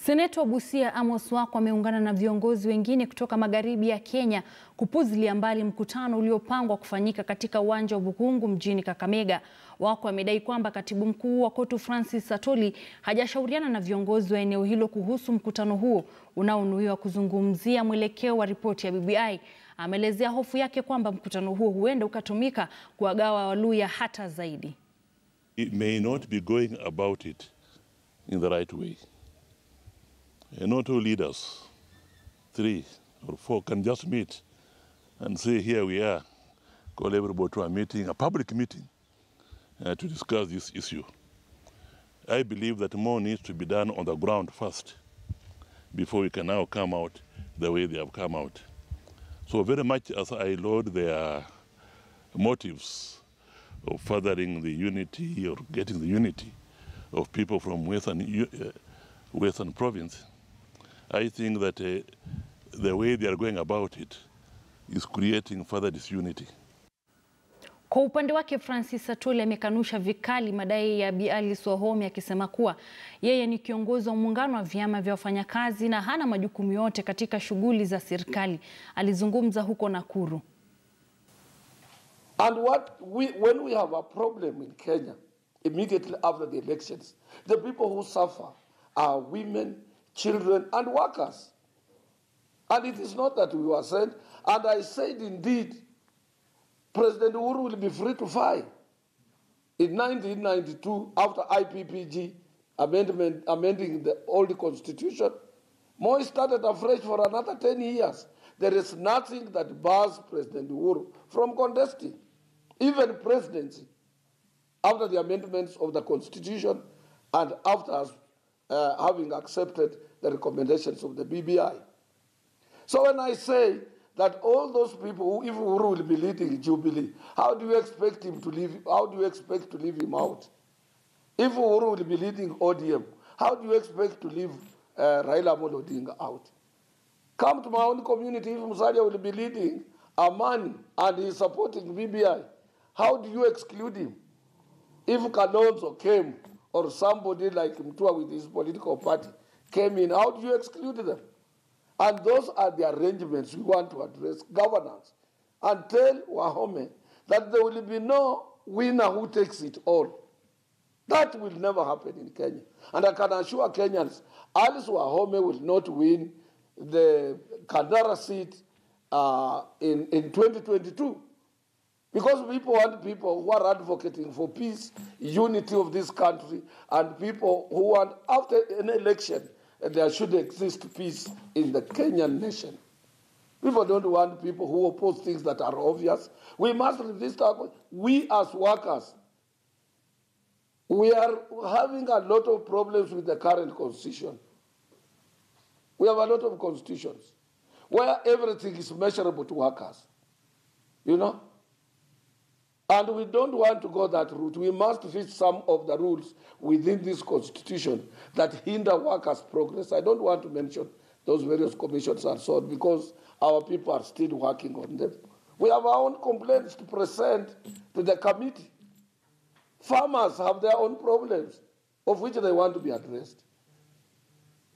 Seneta wa Busia Amos Wako ameungana na viongozi wengine kutoka Magharibi ya Kenya kupuuzilia mbali mkutano uliopangwa kufanyika katika Uwanja wa Bukhungu mjini Kakamega. Wako amedai kwamba Katibu Mkuu wa COTU Francis Atwoli hajashauriana na viongozi wa eneo hilo kuhusu mkutano huo unaonuiwa kuzungumzia mwelekeo wa ripoti ya BBI. Ameelezea hofu yake kwamba mkutano huo huenda ukatumika kuwagawa Waluya hata zaidi. It may not be going about it in the right way. Not all leaders, 3 or 4, can just meet and say, here we are, call everybody to a meeting, a public meeting, to discuss this issue. I believe that more needs to be done on the ground first, before we can now come out the way they have come out. So very much as I laud their motives of furthering the unity or getting the unity of people from Western province, I think that the way they are going about it is creating further disunity. Kwa upande wake Francis Atwoli amekanusha vikali madai ya Bi Wahome akisema kuwa yeye ni kiongozi wa muungano wa vyama vya wafanyakazi na hana majukumu yote katika shughuli za serikali. Alizungumza huko Nakuru. And when we have a problem in Kenya immediately after the elections, the people who suffer are women, children and workers. And it is not that we were sent. And I said indeed, President Uhuru will be free to file. In 1992, after IPPG amending the old constitution, Moi started afresh for another 10 years. There is nothing that bars President Uhuru from contesting, even presidency, after the amendments of the constitution and after having accepted the recommendations of the BBI. So when I say that all those people who, if Uhuru will be leading Jubilee, how do you expect him to leave? How do you expect to leave him out? If Uhuru will be leading ODM, how do you expect to leave Raila Amolo Odinga out? Come to my own community, if Musalia will be leading Amani and he is supporting BBI, how do you exclude him? If Kalonzo came or somebody like Mtua with his political party came in, how do you exclude them? And those are the arrangements we want to address, governance, and tell Wahome that there will be no winner who takes it all. That will never happen in Kenya. And I can assure Kenyans, Alice Wahome will not win the Kandara seat in 2022. Because people want people who are advocating for peace, unity of this country, and people who want, after an election, there should exist peace in the Kenyan nation. People don't want people who oppose things that are obvious. We must resist. We as workers, we are having a lot of problems with the current constitution. We have a lot of constitutions where everything is measurable to workers. You know? And we don't want to go that route. We must fit some of the rules within this constitution that hinder workers' progress. I don't want to mention those various commissions and so on because our people are still working on them. We have our own complaints to present to the committee. Farmers have their own problems of which they want to be addressed.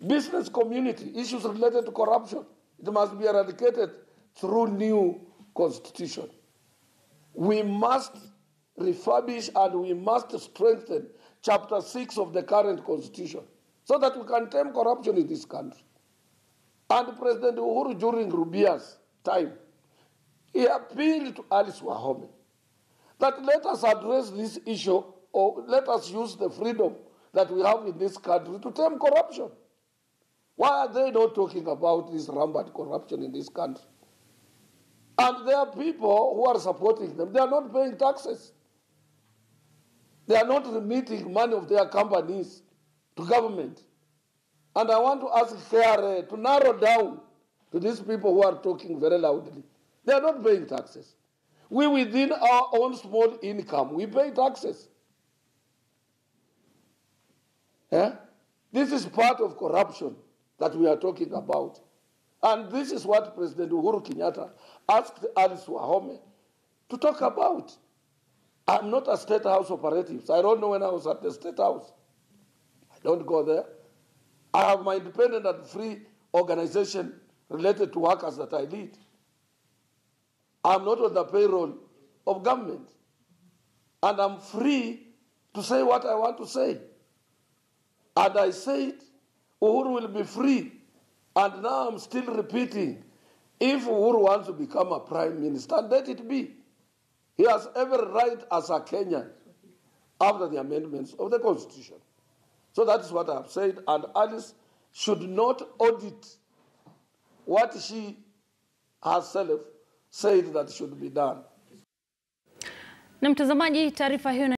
Business community, issues related to corruption, it must be eradicated through new constitution. We must refurbish and we must strengthen Chapter 6 of the current constitution so that we can tame corruption in this country. And President Uhuru, during Rubia's time, he appealed to Alice Wahome that let us address this issue or let us use the freedom that we have in this country to tame corruption. Why are they not talking about this rampant corruption in this country? And there are people who are supporting them. They are not paying taxes. They are not remitting money of their companies to government. And I want to ask KRA to narrow down to these people who are talking very loudly. They are not paying taxes. We, within our own small income, we pay taxes. Yeah? This is part of corruption that we are talking about. And this is what President Uhuru Kenyatta asked Alice Wahome to talk about. I'm not a State House operative, so I don't know when I was at the State House. I don't go there. I have my independent and free organization related to workers that I lead. I'm not on the payroll of government. And I'm free to say what I want to say. And I said, Uhuru will be free. And now I'm still repeating, if Uhuru wants to become a prime minister, let it be. He has every right as a Kenyan after the amendments of the Constitution. So that is what I have said. And Alice should not audit what she herself said that should be done. Na mtazamaji, taarifa hiyo